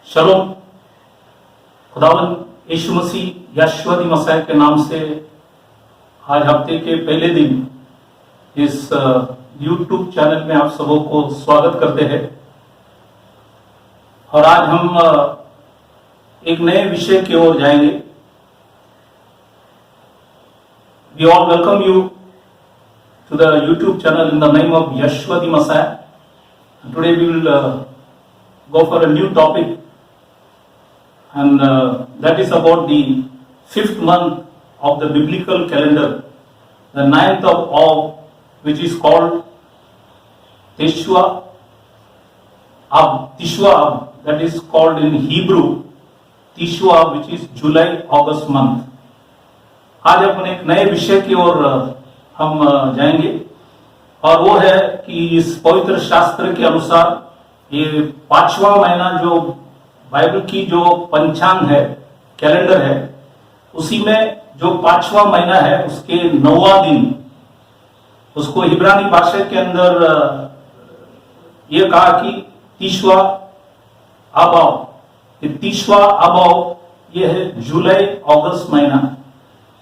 शलोम। खुदावंद यीशु मसीह यशवदी मसीह के नाम से आज हफ्ते के पहले दिन इस YouTube चैनल में आप सबों को स्वागत करते हैं। और आज हम एक नए विषय की ओर जाएंगे। We all welcome you to the YouTube channel in the name of Yashwadi Messiah. And today we will go for a new topic, and that is about the fifth month of the biblical calendar, the 9th of Av, which is called Tishwa Av, that is called in Hebrew Tishwa, which is July-August month. आज अपन एक नए विषय की ओर हम जाएंगे, और वो है कि इस पवित्र शास्त्र के अनुसार ये 5वां महीना जो बाइबल की जो पंचांग है, कैलेंडर है, उसी में जो 5वां महीना है उसके 9वां दिन, उसको इब्रानी भाषा के अंदर ये कहा कि तीसवा अबाव। ये तीसवा अबाव ये है जुलाई अगस्त महीना।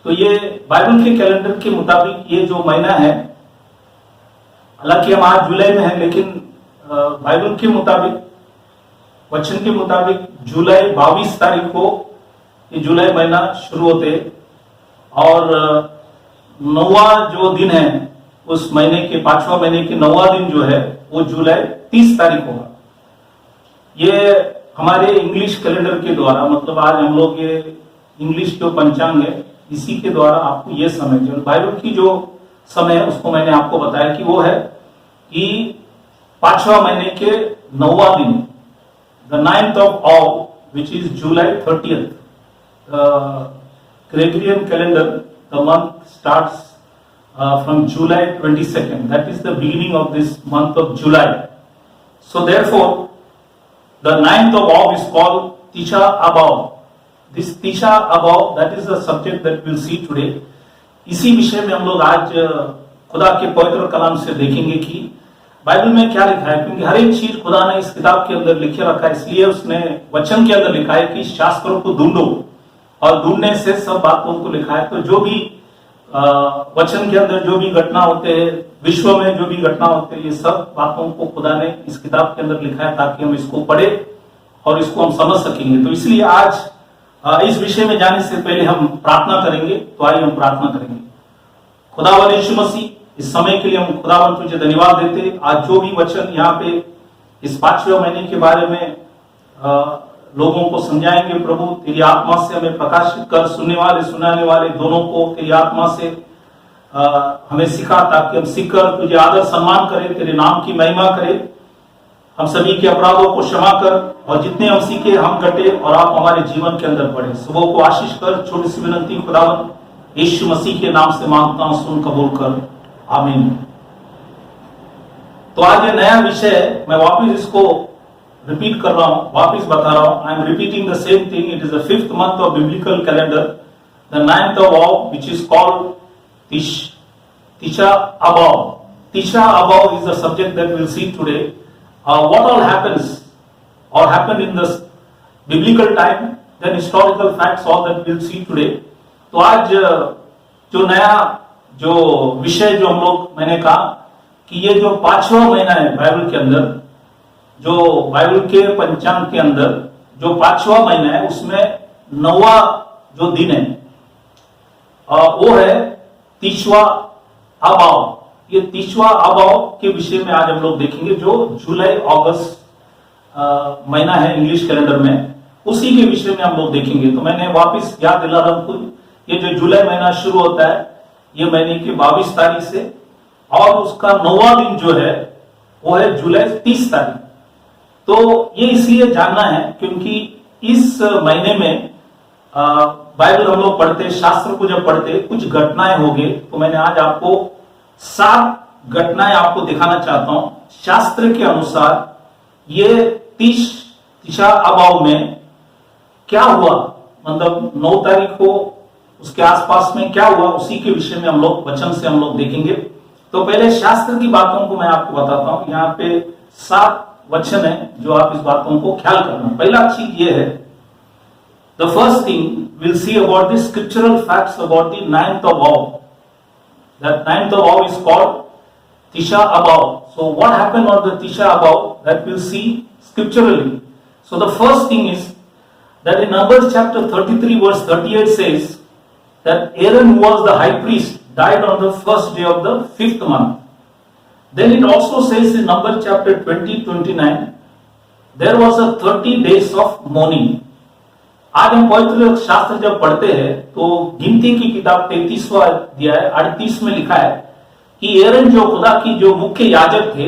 तो ये बाइबल के कैलेंडर के मुताबिक ये जो महीना है, हालांकि हम आज जुलाई में हैं, लेकिन बाइबल के मुताबिक, वचन के मुताबिक जुलाई 22 तारीख को ये जुलाई महीना शुरू होते, और 9वां जो दिन है उस महीने के 5वां महीने के 9वां दिन जो है वो जुलाई 30 तारीख होगा। ये हमारे इंग्लिश कैलेंडर के द्वारा, मतलब आज हम लोग ये इंग्लिश जो पंचांग है इसी के द्वारा आपको ये समय, जो बाइबल की जो समय है उसको मैंने आपको बताया कि वो है कि 5वां महीने के 9वां दिन, the 9th of Av, which is July 30th. Gregorian calendar, the month starts from July 22nd. That is the beginning of this month of July. So therefore, the 9th of Av is called Tisha B'Av. This Tisha B'Av, that is the subject that we'll see today. इसी विषय में हम लोग आज खुदा के पवित्र कलाम से देखेंगे कि बाइबल में क्या लिखा है, क्योंकि हर एक चीज खुदा ने इस किताब के अंदर लिखे रखा है। इसलिए उसने वचन के अंदर लिखा है कि शास्त्रों को ढूंढो, और ढूंढने से सब बातों को लिखा है। तो जो भी वचन के अंदर जो भी घटना होते हैं, विश्व में जो भी घटना होते हैं, ये सब बातों को खुदा ने इस किताब के अंदर लिखा है ताकि हम इसको पढ़े और इसको हम समझ सकेंगे। तो इसलिए आज इस विषय में जाने से पहले हम प्रार्थना करेंगे। तो आइए हम प्रार्थना करेंगे। खुदावंद यीशु मसीह, इस समय के लिए हम खुदावंद तुझे धन्यवाद देते। आज जो भी वचन यहाँ पे इस 5वें महीने के बारे में लोगों को समझाएंगे, प्रभु तेरी आत्मा से हमें प्रकाशित कर, सुनने वाले सुनाने वाले दोनों को तेरी आत्मा से हमें सिखा, ताकि हम सीखकर तुझे आदर सम्मान करें, तेरे नाम की महिमा करें। हम सभी के अपराधों को क्षमा कर, और जितने हम सीखे हम कटे, और आप हमारे जीवन के अंदर बढ़े। सबों को आशीष कर। छोटी सी विनती खुदावंद यीशु मसीह के नाम से मांगता हूं, सुन कबूल कर, आमीन। तो आज ये नया विषय मैं वापस इसको रिपीट कर रहा हूं, वापस बता रहा हूं। I am repeating the same thing. It is the 5th month of biblical calendar, the 9th of Av, which is called Tisha B'Av. Tisha B'Av is the subject that we'll see today. What all happens or happened in the biblical time, then historical facts, all that we'll see today. तो आज जो नया जो विषय जो हम लोग, मैंने कहा कि ये जो 5वां महीना है बाइबल के अंदर, जो बाइबल के पंचांग के अंदर जो 5वां महीना है, उसमें 9वां जो दिन है वो है तीसवा अबाव। ये तीसवा अबाव के विषय में आज हम लोग देखेंगे, जो जुलाई अगस्त महीना है इंग्लिश कैलेंडर में, उसी के विषय में हम लोग देखेंगे। तो मैंने वापस याद दिला रहा हूं, ये जो जुलाई महीना शुरू होता है ये महीने की 22 तारीख से, और उसका 9वां दिन जो है वो है जुलाई 30 तारीख। तो ये इसलिए जानना है क्योंकि इस महीने में बाइबल हम लोग पढ़ते, शास्त्र को जब पढ़ते, कुछ घटनाएं हो गई। तो मैंने आज आपको 7 घटनाएं आपको दिखाना चाहता हूं। शास्त्र के अनुसार ये तीसरा अबाव में क्या हुआ, मतलब 9 तारीख को उसके आसपास में क्या हुआ, उसी के विषय में हम लोग वचन से हम लोग देखेंगे। तो पहले शास्त्र की बातों को मैं आपको बताता हूं। यहाँ पे 7 वचन है जो आप इस बातों को ख्याल करना। पहला चीज ये है, the first thing will see about the scriptural facts about the ninth of wow. That ninth of wow is called Tisha B'Av. So what happened on the Tisha B'Av, that we'll see scripturally. So the first thing is that in Numbers chapter 33 verse 38 says that Aaron, who was the high priest, died on the first day of the 5th month. Then it also says in Numbers chapter 20-29, there was a 30 days of mourning. आज हम पवित्र शास्त्र जब पढ़ते हैं तो गिनती की किताब 33वां अध्याय 38 में लिखा है कि एरन जो खुदा की जो मुख्य याजक थे,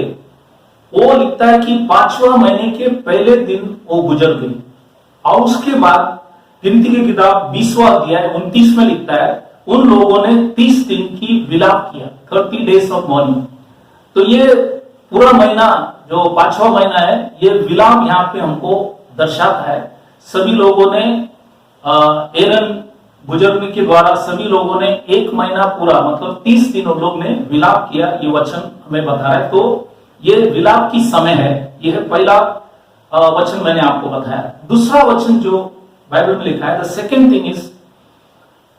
वो लिखता है कि 5वां महीने के पहले दिन वो गुजर गई। और उसके बाद गिनती की किताब 20वां अध्याय 29 में लिखता है उन लोगों ने 30 दिन की विलाप किया, 30 डेज ऑफ मॉर्निंग। तो ये पूरा महीना जो 5वां महीना है, ये विलाप यहाँ पे हमको दर्शाता है। सभी लोगों ने एरन गुजरने के द्वारा सभी लोगों ने एक महीना पूरा मतलब 30 दिन उन लोग ने विलाप किया, ये वचन हमें बता रहा है। तो ये विलाप की समय है, ये है पहला वचन मैंने आपको बताया। दूसरा वचन जो बाइबल में लिखा है, the second thing is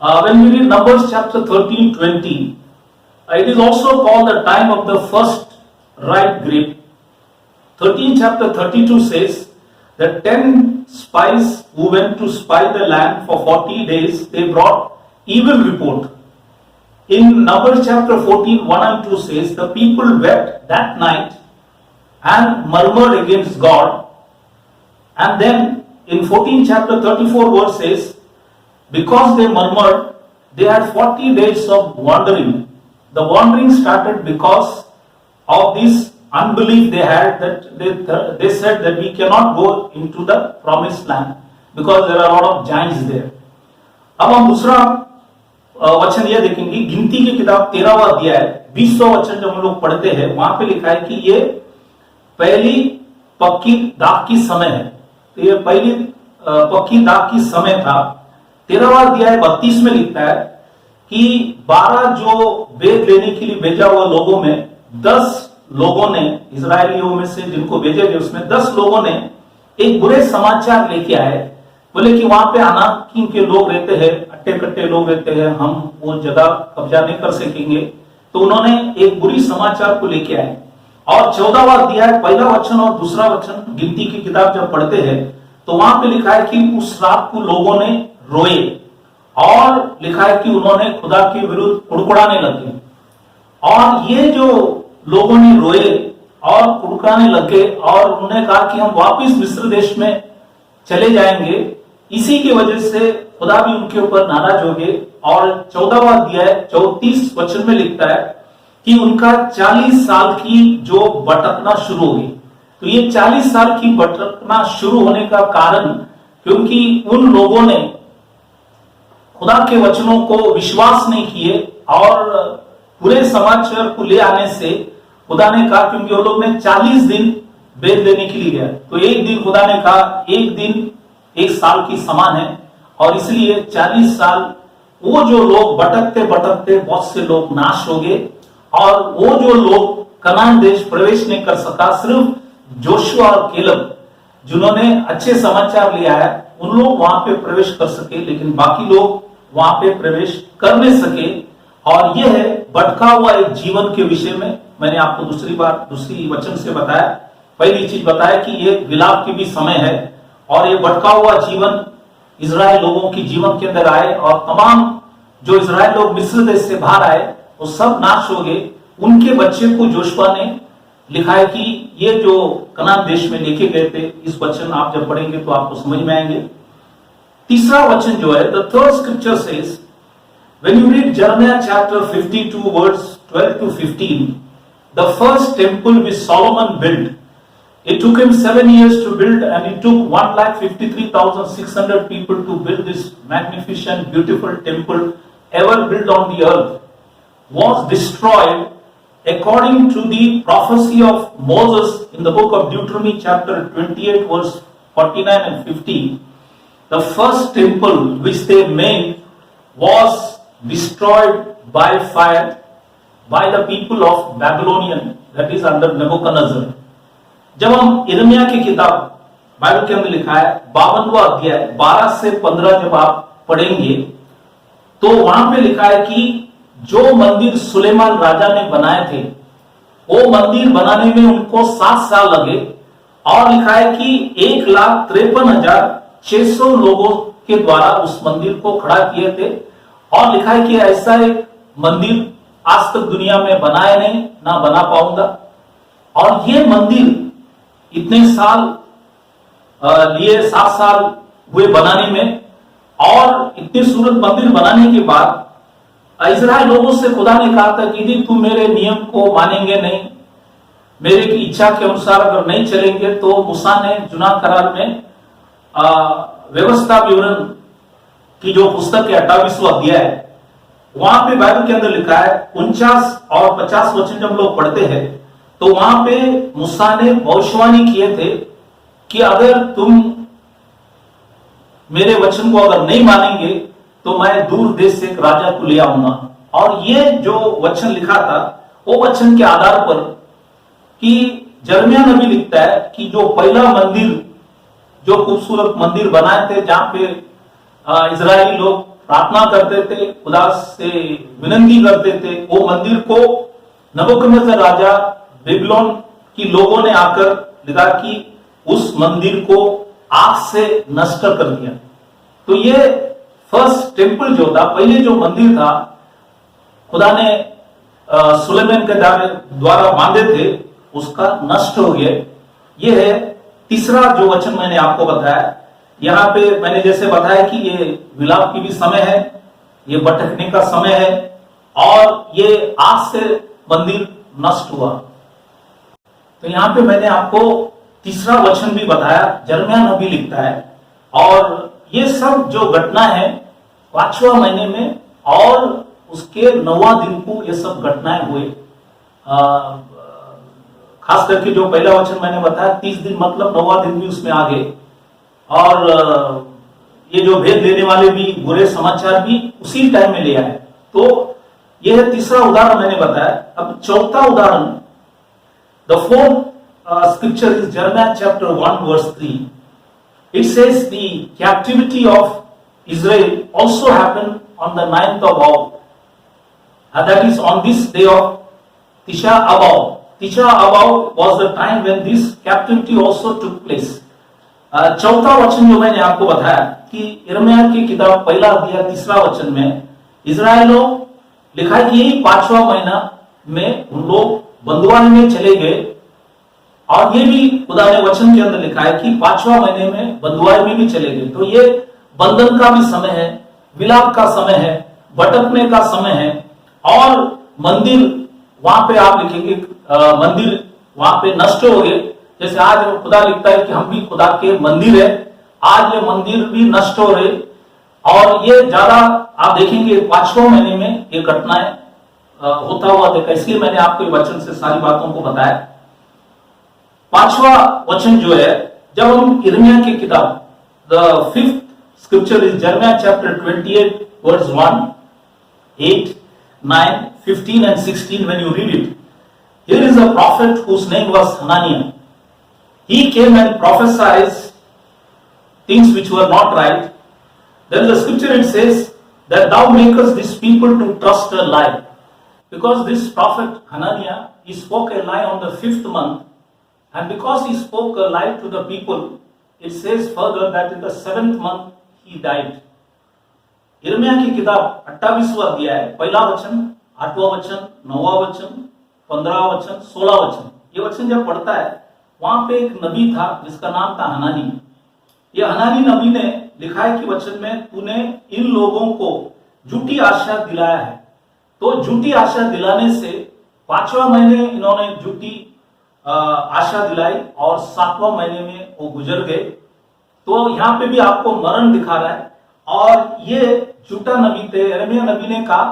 when we read Numbers chapter 13-20, it is also called the time of the first ripe grape. 13 chapter 32 says that 10 spies who went to spy the land for 40 days, they brought evil report. In Numbers chapter 14, 1 and 2 says, the people wept that night and murmured against God. And then in 14 chapter 34 verse says, because they murmured, they had 40 days of wandering. The wandering started because of this unbelief they had, that they said that we cannot go into the promised land because there are a lot of giants there. अब हम दूसरा वचन यह देखेंगे, गिनती की किताब 13वां अध्याय 20वां वचन जब हम लोग पढ़ते हैं, वहां पे लिखा है कि ये पहली पक्की दाग की समय है। तो ये पहली पक्की दाग की समय था। 13वां अध्याय 32 में लिखता है कि 12 जो वेद लेने के लिए भेजा हुआ लोगों में 10 लोगों ने, इजरायलियों में से जिनको भेजे गए उसमें 10 लोगों ने एक बुरे समाचार लेके आए। बोले कि वहां पे अनाकी के लोग रहते हैं, अट्टे कट्टे लोग रहते हैं, हम वो जगह कब्जा नहीं कर सकेंगे। तो उन्होंने एक बुरी समाचार को लेके आए। और 14वां अध्याय पहला वचन और दूसरा वचन गिनती की किताब जब पढ़ते हैं तो वहां पे लिखा है कि उस रात को लोगों ने रोए, और लिखा है कि उन्होंने खुदा के विरुद्ध कुड़कुड़ाने लगे। और ये जो लोगों ने रोए और कुड़कुड़ाने लगे और उन्होंने कहा कि हम वापस मिस्र देश में चले जाएंगे, इसी की वजह से खुदा भी उनके ऊपर नाराज हो गए। और 14वां अध्याय 34 वचन में लिखता है कि उनका 40 साल की जो भटकना शुरू हो गई। तो ये 40 साल की भटकना शुरू होने का कारण, क्योंकि उन लोगों ने खुदा के वचनों को विश्वास नहीं किए और पूरे समाचार को ले आने से खुदा ने कहा, क्योंकि वो लोग ने 40 दिन वेद देने के लिए गया, तो एक दिन खुदा ने कहा एक दिन एक साल की समान है, और इसलिए 40 साल वो जो लोग भटकते भटकते बहुत से लोग नाश हो गए, और वो जो लोग कनान देश प्रवेश नहीं कर सका, सिर्फ जोशुआ और केलब जिन्होंने अच्छे समाचार लिया है उन लोग वहां पे प्रवेश कर सके, लेकिन बाकी लोग वहां पे प्रवेश कर नहीं सके। और यह है भटका हुआ एक जीवन के विषय में मैंने आपको दूसरी वचन से बताया। पहली चीज बताया कि ये विलाप की भी समय है, और ये भटका हुआ जीवन इजराइल लोगों की जीवन के अंदर आए, और तमाम जो इजराइल लोग मिस्र देश से बाहर आए वो सब नाश हो गए। उनके बच्चे को जोशुआ ने लिखा है कि ये जो कनान देश में लेके गए थे, इस वचन आप जब पढ़ेंगे तो आपको समझ में आएंगे। तीसरा वचन जो है, the third scripture says, when you read Jeremiah chapter 52 verse 12 to 15, the first temple which Solomon built, it took him 7 years to build, and it took 1,53,600 people to build this magnificent, beautiful temple ever built on the earth, was destroyed according to the prophecy of Moses in the book of Deuteronomy chapter 28 verse 49 and 50. The first temple which they made was destroyed by fire by the people of Babylonian, that is under Nebuchadnezzar. जब हम यिर्मयाह की किताब Bible के अंदर लिखा है 52वां अध्याय 12 से 15 जब आप पढ़ेंगे तो वहां पे लिखा है कि जो मंदिर सुलेमान राजा ने बनाए थे वो मंदिर बनाने में उनको 7 साल लगे और लिखा है कि 1,53,600 लोगों के द्वारा उस मंदिर को खड़ा किए थे और लिखा है कि ऐसा एक मंदिर आज तक दुनिया में बनाया नहीं ना बना पाऊंगा। और ये मंदिर इतने साल लिए 7 साल हुए बनाने में और इतने सूरत मंदिर बनाने के बाद इजराइल लोगों से खुदा ने कहा था कि यदि तुम मेरे नियम को मानेंगे नहीं, मेरे की इच्छा के अनुसार अगर नहीं चलेंगे तो मूसा ने जुना करार में व्यवस्था विवरण की जो पुस्तक है 28वां अध्याय है वहां पे बाइबल के अंदर लिखा है 49 और 50 वचन जब लोग पढ़ते हैं तो वहां पे मूसा ने भविष्यवाणी किए थे कि अगर तुम मेरे वचन को अगर नहीं मानेंगे तो मैं दूर देश से एक राजा को ले आऊंगा। और ये जो वचन लिखा था वो वचन के आधार पर कि यिर्मयाह नबी लिखता है कि जो पहला मंदिर जो खूबसूरत मंदिर बनाए थे जहां पे इजरायली लोग प्रार्थना करते थे, खुदा से विनती करते थे, वो मंदिर को नबूकदनेस्सर राजा बेबीलोन की लोगों ने आकर लिखा कि उस मंदिर को आग से नष्ट कर दिया। तो ये फर्स्ट टेम्पल जो था, पहले जो मंदिर था खुदा ने सुलेमान के द्वारा बांधे थे उसका नष्ट हो गया। ये है तीसरा जो वचन मैंने आपको बताया। यहां पे मैंने जैसे बताया कि ये विलाप की भी समय है, ये भटकने का समय है और ये आग से मंदिर नष्ट हुआ। तो यहां पे मैंने आपको तीसरा वचन भी बताया, यिर्मयाह नबी लिखता है और ये सब जो घटना है 5वां महीने में और उसके 9वां दिन को ये सब घटनाएं हुए। खास करके जो पहला वचन मैंने बताया 30 दिन मतलब 9वां दिन भी उसमें आ गए और ये जो भेद देने वाले भी बुरे समाचार भी उसी टाइम में ले आए। तो यह है तीसरा उदाहरण मैंने बताया। अब चौथा उदाहरण, the fourth scripture is Jeremiah chapter 1 verse 3. It says the captivity of Israel also happened on the 9th of Av, that is on this day of Tisha B'Av. Tisha B'Av was the time when this captivity also took place. चौथा वचन जो मैंने आपको बताया कि यिर्मयाह की किताब पहला अध्याय तीसरा वचन में इजराइल लोग लिखा है कि यही 5वां महीना में उन लोग बंदुआने में चले गए और ये भी खुदा ने वचन के अंदर लिखा है कि 5वां महीने में बंदुआई में भी चले गए। तो ये बंधन का भी समय है, विलाप का समय है, भटकने का समय है और मंदिर वहां पे आप लिखेंगे मंदिर वहां पे नष्ट हो गए। जैसे आज खुदा लिखता है कि हम भी खुदा के मंदिर है, आज ये मंदिर भी नष्ट हो रहे और ये ज्यादा आप देखेंगे 5वें महीने में ये घटनाएं होता हुआ देखा। इसलिए मैंने आपको वचन से सारी बातों को बताया। 5वां वचन जो है जब हम यिर्मयाह की किताब the fifth scripture is Jeremiah chapter 28 verse 1, 8, 9, 15 and 16 when you read it, here is a prophet whose name was Hananiah. He came and prophesied things which were not right. Then the scripture it says that thou makest these people to trust a lie. Because this prophet Hananiah, he spoke a lie on the 5th month, and because he spoke a lie to the people, it says further that in the 7th month he died. यिर्मयाह की किताब 28वां अध्याय पहला वचन, 8वां वचन, 9वां वचन, 15वां वचन, 16वां वचन, ये वचन जब पढ़ता है वहां पे एक नबी था जिसका नाम था हनानी। ये हनानी नबी ने लिखा है कि वचन में तूने इन लोगों को झूठी आशा दिलाया है। तो झूठी आशा दिलाने से 5वां महीने इन्होंने झूठी आशा दिलाई और 7वां महीने में वो गुजर गए। तो यहाँ पे भी आपको मरण दिखा रहा है और ये झूठा नबी थे। यिर्मयाह नबी ने कहा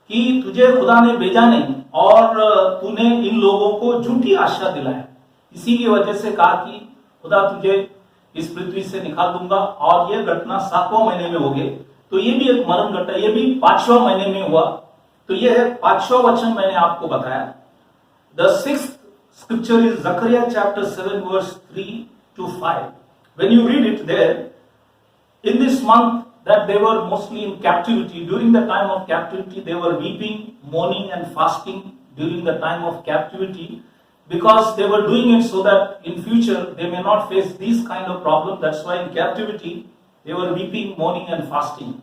कि तुझे खुदा ने भेजा नहीं और तूने इन लोगों को झूठी आशा दिलाया। इसी की वजह से कहा कि खुदा तुझे इस पृथ्वी से निकाल दूंगा और ये घटना 7वां महीने में हो गई। तो ये भी एक मरण घटना, ये भी 5वां महीने में हुआ। तो ये है 5वां वचन मैंने आपको बताया। The 6th scripture is Zechariah chapter 7 verse 3 to 5. When you read it there, in this month that they were mostly in captivity, during the time of captivity, they were weeping, mourning and fasting during the time of captivity, because they were doing it so that in future they may not face these kind of problem. That's why in captivity they were weeping, mourning and fasting.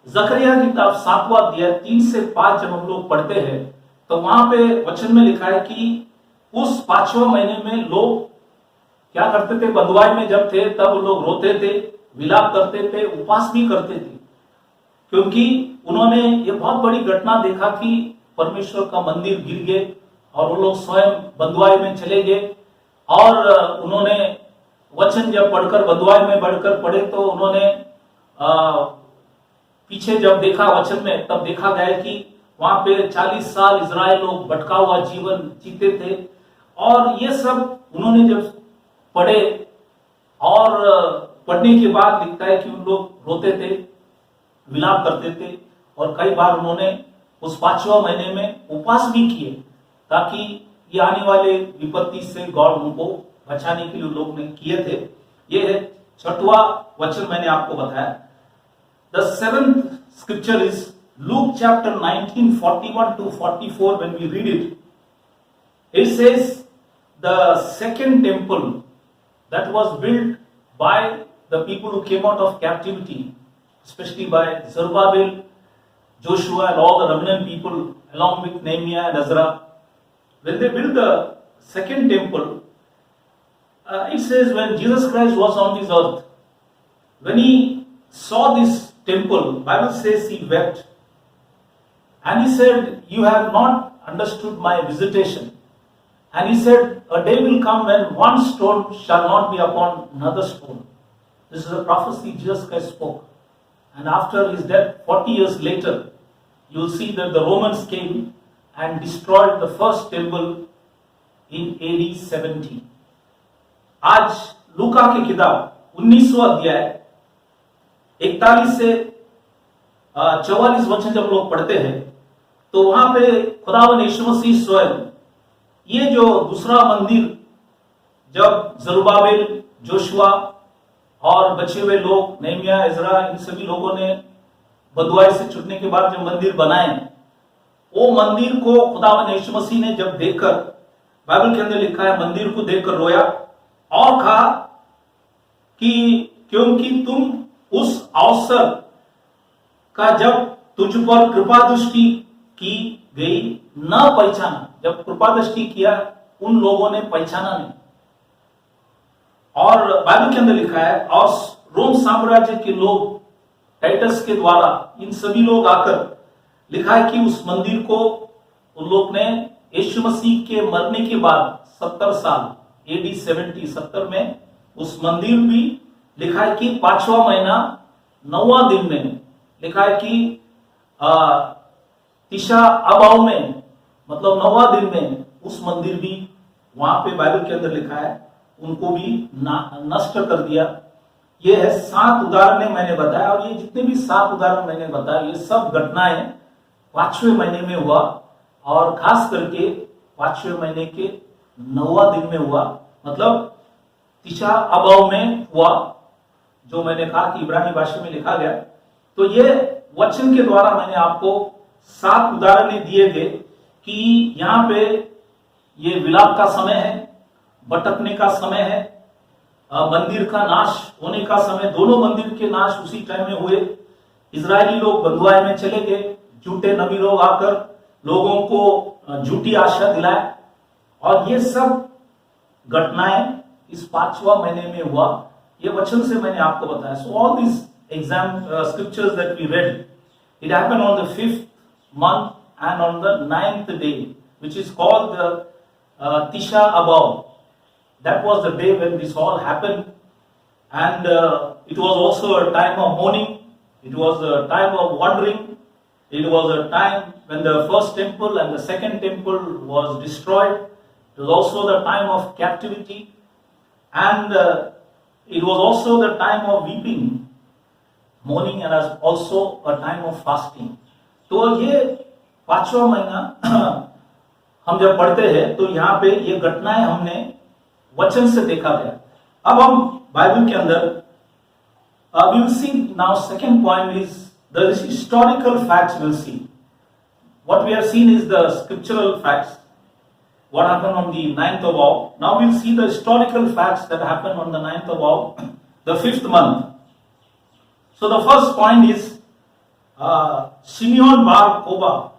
जकरिया की किताब 7वां अध्याय 3 से 5 जब हम लोग पढ़ते हैं तो वहां पे वचन में लिखा है कि उस 5वें महीने में लोग क्या करते थे, बंधुआई में जब थे तब लोग रोते थे, विलाप करते थे, उपवास भी करते थे, क्योंकि उन्होंने ये बहुत बड़ी घटना देखा कि परमेश्वर का मंदिर गिर गए और वो लोग स्वयं बंधुआई में चले गए। और उन्होंने वचन जब पढ़कर बंधुआई में बढ़कर पढ़े तो उन्होंने पीछे जब देखा वचन में तब देखा गया कि वहां पे 40 साल इजराइल लोग भटका हुआ जीवन जीते थे। और ये सब उन्होंने जब पढ़े और पढ़ने के बाद लिखता है कि उन लोग रोते थे, विलाप करते थे और कई बार उन्होंने उस 5वें महीने में उपवास भी किए ताकि ये आने वाले विपत्ति से गॉड उनको बचाने के लिए लोग ने किए थे। ये है 6वां वचन मैंने आपको बताया। The 7th scripture is Luke chapter 19:41 to 44. When we read it, it says the second temple that was built by the people who came out of captivity, especially by Zerubbabel, Joshua and all the remnant people along with Nehemiah and Ezra. When they built the second temple, it says when Jesus Christ was on this earth, when he saw this temple, Bible says he wept and he said, you have not understood my visitation. And he said, a day will come when one stone shall not be upon another stone. This is a prophecy Jesus Christ spoke. And after his death, 40 years later, you will see that the Romans came and destroyed the first temple in AD 70. आज लूका की किताब 19वां अध्याय 41 से 44 वचन जब लोग पढ़ते हैं तो वहां पे खुदावन यीशु मसीह स्वयं ये जो दूसरा मंदिर जब जरुब्बाबेल, जोशुआ और बचे हुए लोग नेहमिया, इज़रा, इन सभी लोगों ने बंधुआई से छूटने के बाद जो मंदिर बनाए, वो मंदिर को खुदावन यीशु मसीह ने जब देखकर, बाइबल के अंदर लिखा है मंदिर को देखकर रोया और कहा कि क्योंकि तुम उस अवसर का जब तुझ पर कृपा दृष्टि की गई न पहचाना। जब कृपा दृष्टि किया उन लोगों ने पहचाना नहीं। और बाइबल के अंदर लिखा है और रोम साम्राज्य के लोग टाइटस के द्वारा इन सभी लोग आकर लिखा है कि उस मंदिर को उन लोग ने यीशु मसीह के मरने के बाद 70 साल AD 70 में उस मंदिर भी लिखा है कि 5वां महीना 9वां दिन में लिखा है कि तिशा अबाव में, मतलब 9वां दिन में उस मंदिर भी वहां पे बाइबल के अंदर लिखा है उनको भी नष्ट कर दिया। ये है 7 उदाहरण मैंने बताया और ये जितने भी 7 उदाहरण मैंने बताया ये सब घटनाएं 5वें महीने में हुआ और खास करके 5वें महीने के 9वां दिन में हुआ, मतलब तिशा अबाव में हुआ, जो मैंने कहा कि इब्रानी भाषा में लिखा गया। तो ये वचन के द्वारा मैंने आपको 7 उदाहरण दिए गए कि यहाँ पे ये विलाप का समय है, भटकने का समय है, मंदिर का नाश होने का समय। दोनों मंदिर के नाश उसी टाइम में हुए। इजरायली लोग बंधुआई में चले गए, झूठे नबी लोग आकर लोगों को झूठी आशा दिलाए और ये सब घटनाएं इस 5वां महीने में हुआ। ये वचन से मैंने आपको बताया। So all this scriptures that we read, it happened on the 5th month and on the 9th day, which is called the Tisha Abav. That was the day when this all happened, and it was also a time of mourning. It was a time of wandering. It was a time when the first temple and the second temple was destroyed. It was also the time of captivity, and it was also the time of weeping, mourning, and as also a time of fasting. तो ये 5वां महीना हम जब पढ़ते हैं तो यहाँ पे ये घटनाएं हमने वचन से देखा गया। अब हम बाइबल के अंदर we will see now second point is the historical facts we'll see. What we have seen is the scriptural facts, what happened on the 9th of Av. Now we'll see the historical facts that happened on the 9th of Av, the 5th month. So the first point is Simeon Bar Koba.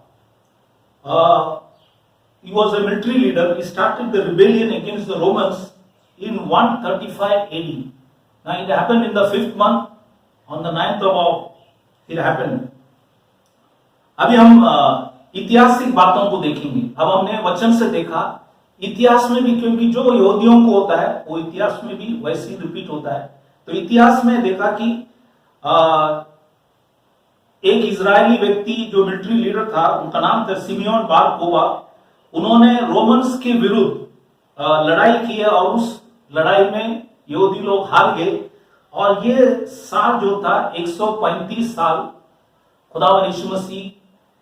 He was a military leader. He started the rebellion against the Romans in 135 AD. Now it happened in the 5th month, on the 9th of Av, it happened. अभी हम ऐतिहासिक बातों को देखेंगे। अब हमने वचन से देखा, इतिहास में भी, क्योंकि जो यहूदियों को होता है वो इतिहास में भी वैसे ही रिपीट होता है। तो इतिहास में देखा कि एक इजरायली व्यक्ति जो मिलिट्री लीडर था, उनका नाम था सिमियोन बार कोबा। उन्होंने रोमन्स के विरुद्ध लड़ाई की है और उस लड़ाई में यहूदी लोग हार गए। और ये साल जो था 135 साल खुदावन यीशु मसीह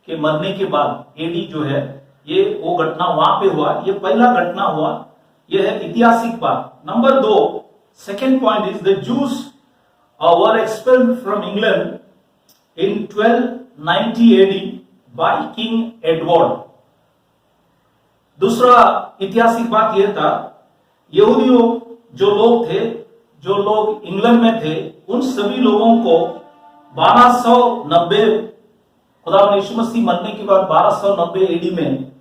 के मरने के बाद एडी जो है, ये वो घटना वहां पे हुआ। ये पहला घटना हुआ, ये है ऐतिहासिक बात। Number 2, second point is the juice were expelled from England in 1290 AD by King Edward. दूसरा ऐतिहासिक बात यह था, यहूदियों जो लोग थे, जो लोग इंग्लैंड में थे, उन सभी लोगों को 1290 खुदावन यीशु मसीह मरने के बाद 1290 AD में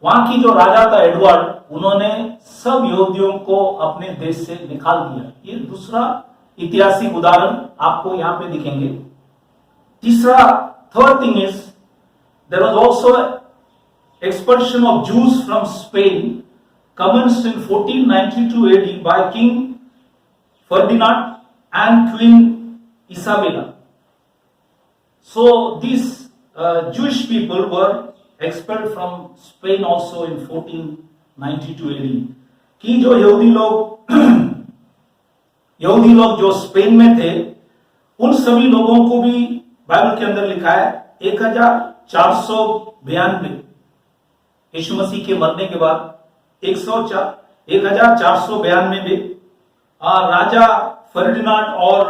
वहां की जो राजा था एडवर्ड, उन्होंने सब यहूदियों को अपने देश से निकाल दिया। ये दूसरा ऐतिहासिक उदाहरण आपको यहां पे दिखेंगे। तीसरा, third thing is there was also expulsion of Jews from Spain commenced in 1492 AD by King Ferdinand and Queen Isabella. So these Jewish people were expelled from Spain also in 1492 AD. कि जो यहूदी लोग जो Spain में थे, उन सभी लोगों को भी बाइबल के अंदर लिखा है 1492 यीशु मसीह के मरने के बाद 1492 में राजा फर्डिनांड और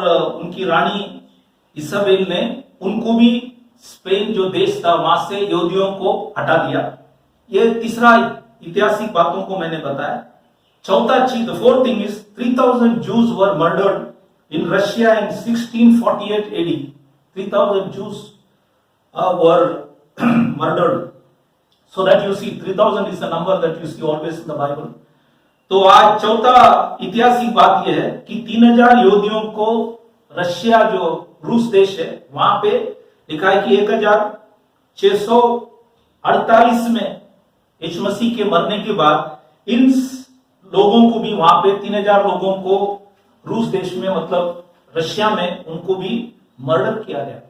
उनकी रानी इसाबेल ने उनको भी स्पेन जो देश था वहां से यहूदियों को हटा दिया। ये तीसरा ऐतिहासिक बातों को मैंने बताया। चौथा चीज, the fourth thing is 3000 Jews were murdered in Russia in 1648 AD. 3000 Jews were murdered. So that you see 3000 is the number that you see always in the Bible. तो आज चौथा ऐतिहासिक बात यह है कि 3000 यहूदियों को रशिया जो रूस देश है वहां पे लिखा है कि 1648 में यीशु मसीह के मरने के बाद इन लोगों को भी वहां पे 3000 लोगों को रूस देश में, मतलब रशिया में, उनको भी मर्डर किया गया,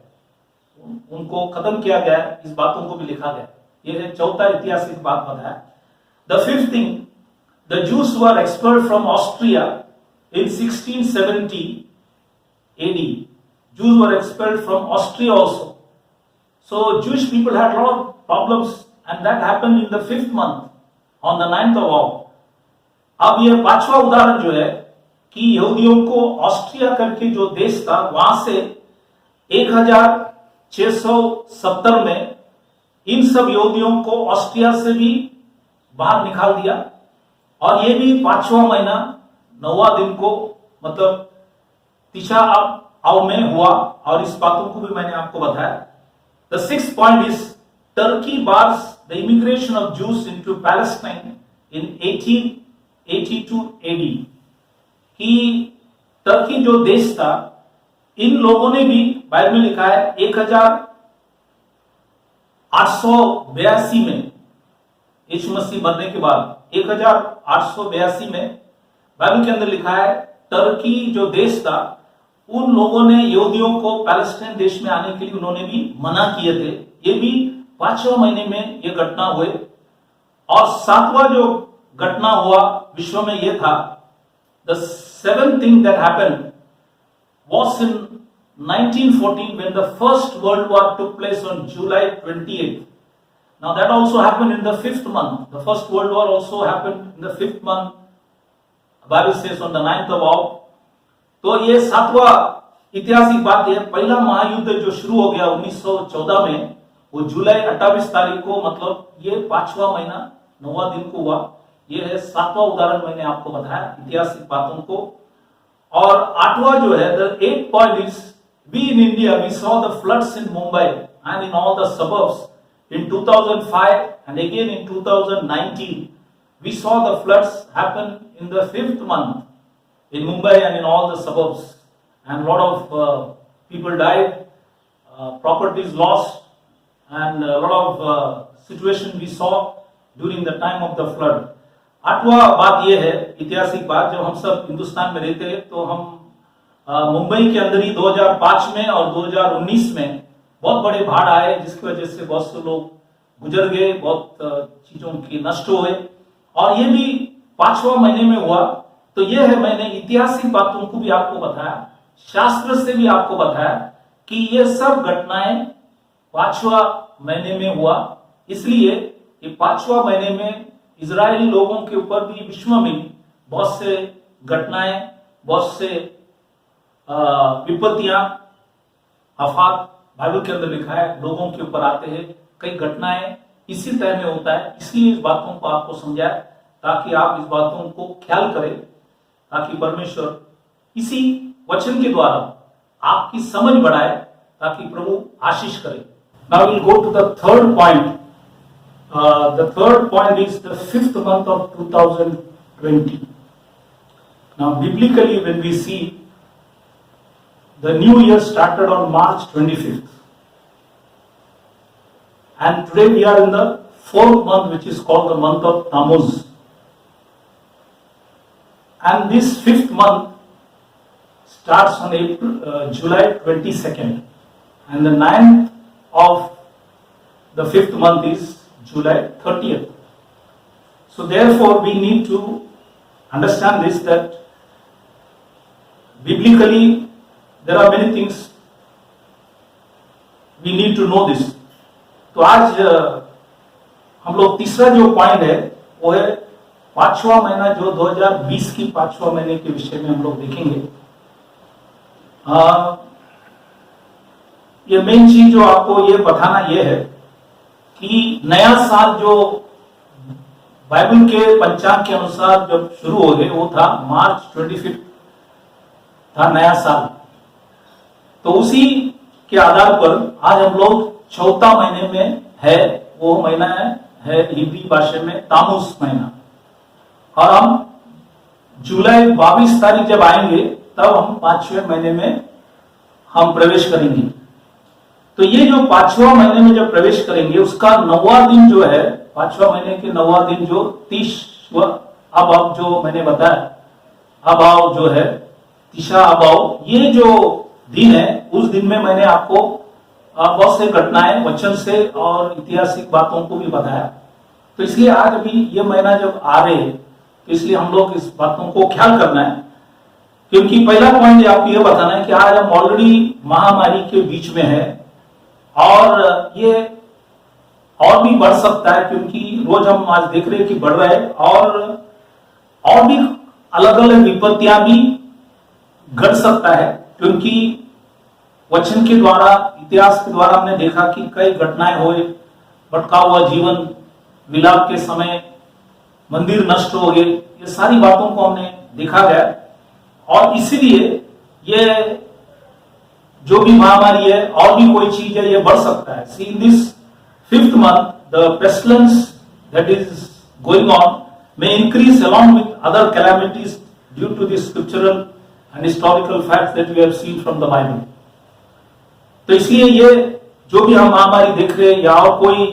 उनको खत्म किया गया। इस बातों को भी लिखा गया। ये चौथा ऐतिहासिक बात बताया। The fifth thing, the juice were expert from Austria in 1670 AD. Jews were expelled from Austria also. So Jewish people had a lot of problems, and that happened in the 5th month, on the 9th of Av. अब ये पांचवा उदाहरण जो है कि यहूदियों को Austria करके जो देश था वहां से 1670 में इन सब यहूदियों को ऑस्ट्रिया से भी बाहर निकाल दिया। और ये भी 5वां महीना 9वां दिन को, मतलब तीसरा आव में हुआ। और इस बातों को भी मैंने आपको बताया। The sixth point is Turkey bars the immigration of juice into Palestine in 1882 AD. कि टर्की जो देश था, इन लोगों ने भी, बाइबल में लिखा है 1882 में यीशु मसीह मरने के बाद 1882 में बाइबल के अंदर लिखा है टर्की जो देश था, उन लोगों ने यहूदियों को पैलेस्टाइन देश में आने के लिए उन्होंने भी मना किए थे। ये भी 5वें महीने में ये घटना हुए। और 7वां जो घटना हुआ विश्व में ये था, the seventh thing that happened was in 1914 when the first world war took place on July 28th. Now that also happened in the 5th month. The First World War also happened in the 5th month. The Bible says on the 9th of August. तो ये 7वां ऐतिहासिक बात है। पहला महायुद्ध जो शुरू हो गया 1914 में, वो जुलाई 28 तारीख को, मतलब ये 5वां महीना 9वां दिन को हुआ। ये है 7वां उदाहरण मैंने आपको बताया ऐतिहासिक बातों को। और 8वां जो है, the 8th point is, we in India, we saw the floods in Mumbai and in all the suburbs in 2005 and again in 2019. We saw the floods happen in the 5th month in Mumbai and in all the suburbs, and a lot of people died, properties lost, and a lot of situation we saw during the time of the flood. 8वां बात यह है, ऐतिहासिक बात, जब हम सब हिंदुस्तान में रहते हैं तो हम मुंबई के अंदर ही 2005 में और 2019 में बहुत बड़े बाढ़ आए, जिसकी वजह से बहुत से लोग गुजर गए, बहुत चीजों की नष्ट हुए। और ये भी 5वां महीने में हुआ। तो ये है, मैंने ऐतिहासिक बातों को भी आपको बताया, शास्त्र से भी आपको बताया कि ये सब घटनाएं 5वां महीने में हुआ। इसलिए ये 5वां महीने में इजरायली लोगों के ऊपर भी, विश्व में बहुत से घटनाएं, बहुत से विपत्तियां, आफात, बाइबल के अंदर लिखा है, लोगों के ऊपर आते हैं। कई घटनाएं इसी तरह में होता है। इसलिए इस बातों को आपको समझाए ताकि आप इस बातों को ख्याल करें, ताकि परमेश्वर इसी वचन के द्वारा आपकी समझ बढ़ाए, ताकि प्रभु आशीष करे। Now we'll go to the third point. The third point is the 5th month of 2020. Now biblically when we see, the new year started on March 25th. And today we are in the 4th month, which is called the month of Tammuz. And this 5th month starts on July 22nd. And the 9th of the 5th month is July 30th. So therefore we need to understand this, that biblically there are many things we need to know this. तो आज हम लोग तीसरा जो point है वो है 5वां महीना, जो 2020 की 5वां महीने के विषय में हम लोग देखेंगे। ये मेन चीज जो आपको ये बताना ये है कि नया साल जो बाइबल के पंचांग के अनुसार जब शुरू हो गए, वो था मार्च 25 था नया साल। तो उसी के आधार पर आज हम लोग चौथा महीने में है, वो महीना है हिब्री भाषा में तामुस महीना। और हम जुलाई 22 तारीख जब आएंगे तब हम 5वें महीने में हम प्रवेश करेंगे। तो ये जो 5वां महीने में जब प्रवेश करेंगे, उसका 9वां दिन जो है, 5वां महीने के 9वां दिन जो 30वां अब जो मैंने बताया, अब जो है तीसरा अब, ये जो दिन है, उस दिन में मैंने आपको बहुत से घटनाएं वचन से और ऐतिहासिक बातों को भी बताया। तो इसलिए आज अभी ये महीना जब आ रहे हैं, तो इसलिए हम लोग इस बातों को ख्याल करना है। क्योंकि पहला पॉइंट आपको ये बताना है कि आज हम ऑलरेडी महामारी के बीच में है, और ये और भी बढ़ सकता है, क्योंकि रोज हम आज देख रहे हैं कि बढ़ रहा है, और भी अलग अलग विपत्तियां भी घट सकता है। क्योंकि वचन के द्वारा, इतिहास के द्वारा हमने देखा कि कई घटनाएं हुए, भटका हुआ जीवन, विलाप के समय मंदिर नष्ट हो गए, ये सारी बातों को हमने देखा गया। और इसीलिए ये जो भी महामारी है, और भी कोई चीज है, ये बढ़ सकता है। See in this 5th month, the pestilence that is going on may increase along with other calamities due to the scriptural and historical facts that we have seen from the Bible. तो इसलिए ये जो भी हम महामारी देख रहे हैं या और कोई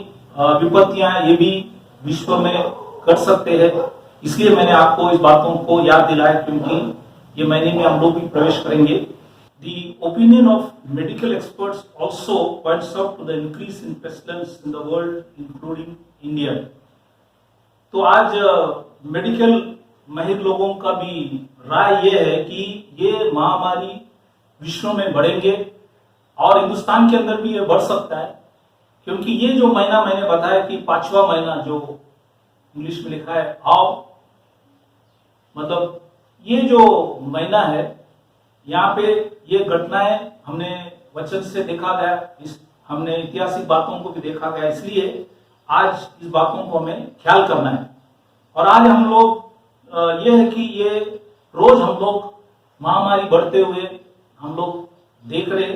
विपत्तियां, ये भी विश्व में कर सकते हैं। इसलिए मैंने आपको इस बातों को याद दिलाया, क्योंकि ये महीने में हम लोग भी प्रवेश करेंगे। The opinion of medical experts also points out to the increase in pestilence in the world, including India. तो आज मेडिकल माहिर लोगों का भी राय ये है कि ये महामारी विश्व में बढ़ेंगे, और हिंदुस्तान के अंदर भी ये बढ़ सकता है। क्योंकि ये जो महीना मैंने बताया कि 5वां महीना जो इंग्लिश में लिखा है आओ, मतलब ये जो महीना है, यहाँ पे ये घटनाएं हमने वचन से देखा गया, हमने ऐतिहासिक बातों को भी देखा गया, इसलिए आज इस बातों को हमें ख्याल करना है। और आज हम लोग ये है कि ये रोज हम लोग महामारी बढ़ते हुए हम लोग देख रहे,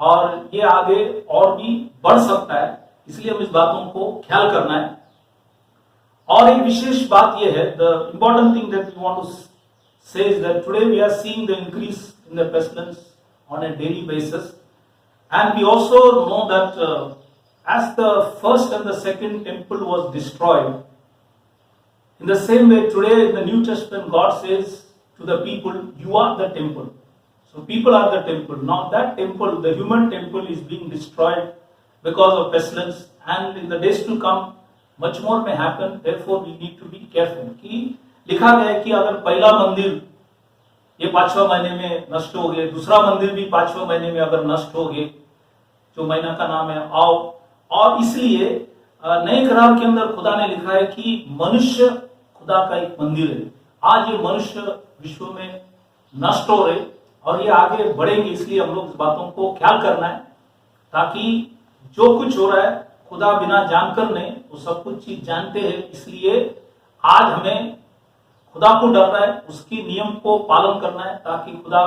और ये आगे और भी बढ़ सकता है, इसलिए हम इस बातों को ख्याल करना है। और एक विशेष बात यह है, the important thing that we want to say is that today we are seeing the increase in the pestilence on a daily basis, and we also know that as the first and the second temple was destroyed, in the same way today in the New Testament God says to the people, you are the temple. So people are the temple. Now that temple, the human temple, is being destroyed because of pestilence, and in the days to come much more may happen. Therefore we need to be careful. कि लिखा गया है कि अगर पहला मंदिर ये 5वां महीने में नष्ट हो गए, दूसरा मंदिर भी 5वां महीने में अगर नष्ट हो गए, जो महीना का नाम है आओ, और इसलिए नए करार के अंदर खुदा ने लिखा है कि मनुष्य खुदा का एक मंदिर है। आज ये मनुष्य विश्व में नष्ट हो रहे और ये आगे बढ़ेंगे, इसलिए हम लोग इस बातों को ख्याल करना है, ताकि जो कुछ हो रहा है खुदा बिना जानकर नहीं, वो सब कुछ चीज जानते हैं, इसलिए आज हमें खुदा को डरना है, उसकी नियम को पालन करना है, ताकि खुदा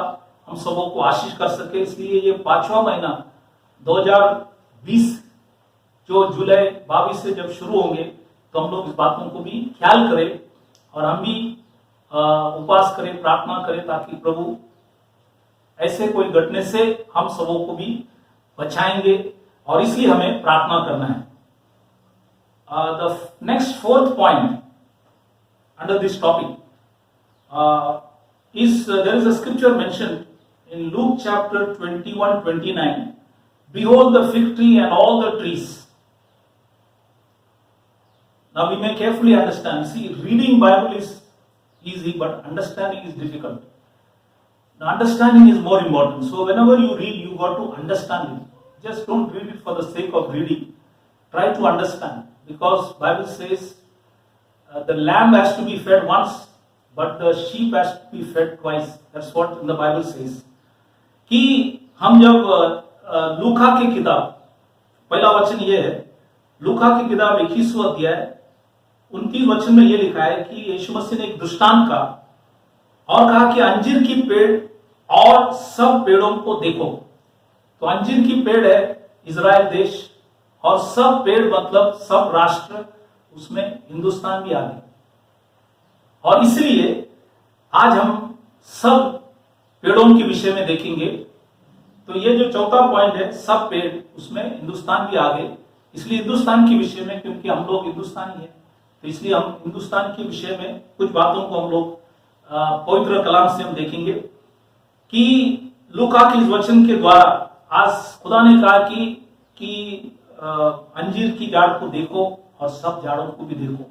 हम सबों को आशीष कर सके। इसलिए ये 5वां महीना 2020 जो जुलाई 22 से जब शुरू होंगे, तो हम लोग इस बातों को भी ख्याल करें और हम भी उपवास करें, प्रार्थना करें, ताकि प्रभु ऐसे कोई घटने से हम सबों को भी बचाएंगे, और इसलिए हमें प्रार्थना करना है। The next fourth point under this topic is there is a scripture mentioned in Luke chapter 21:29. Behold the fig tree and all the trees. Now we may carefully understand. See, reading Bible is easy, but understanding is difficult. Now understanding is more important. So whenever you read, you got to understand it. Just don't read it for the sake of reading. Try to understand, because Bible says the lamb has to be fed once, but the sheep has to be fed twice. That's what in the Bible says. कि हम जब लूका की किताब, पहला वचन ये है, लूका की किताब 21वां अध्याय 29 वचन में ये लिखा है कि यीशु मसीह ने एक दृष्टांत का और कहा कि अंजीर की पेड़ और सब पेड़ों को देखो। तो अंजीर की पेड़ है इजराइल देश, और सब पेड़ मतलब सब राष्ट्र, उसमें हिंदुस्तान भी आ गया। और इसलिए आज हम सब पेड़ों के विषय में देखेंगे। तो ये जो चौथा पॉइंट है, सब पेड़, उसमें हिंदुस्तान भी आ गए, इसलिए हिंदुस्तान के विषय में, क्योंकि हम लोग हिंदुस्तानी हैं, तो इसलिए हम हिंदुस्तान के विषय में कुछ बातों को हम लोग पवित्र कलाम से हम देखेंगे कि लूका के इस वचन के द्वारा आज खुदा ने कहा कि अंजीर की झाड़ को देखो और सब झाड़ों को भी देखो।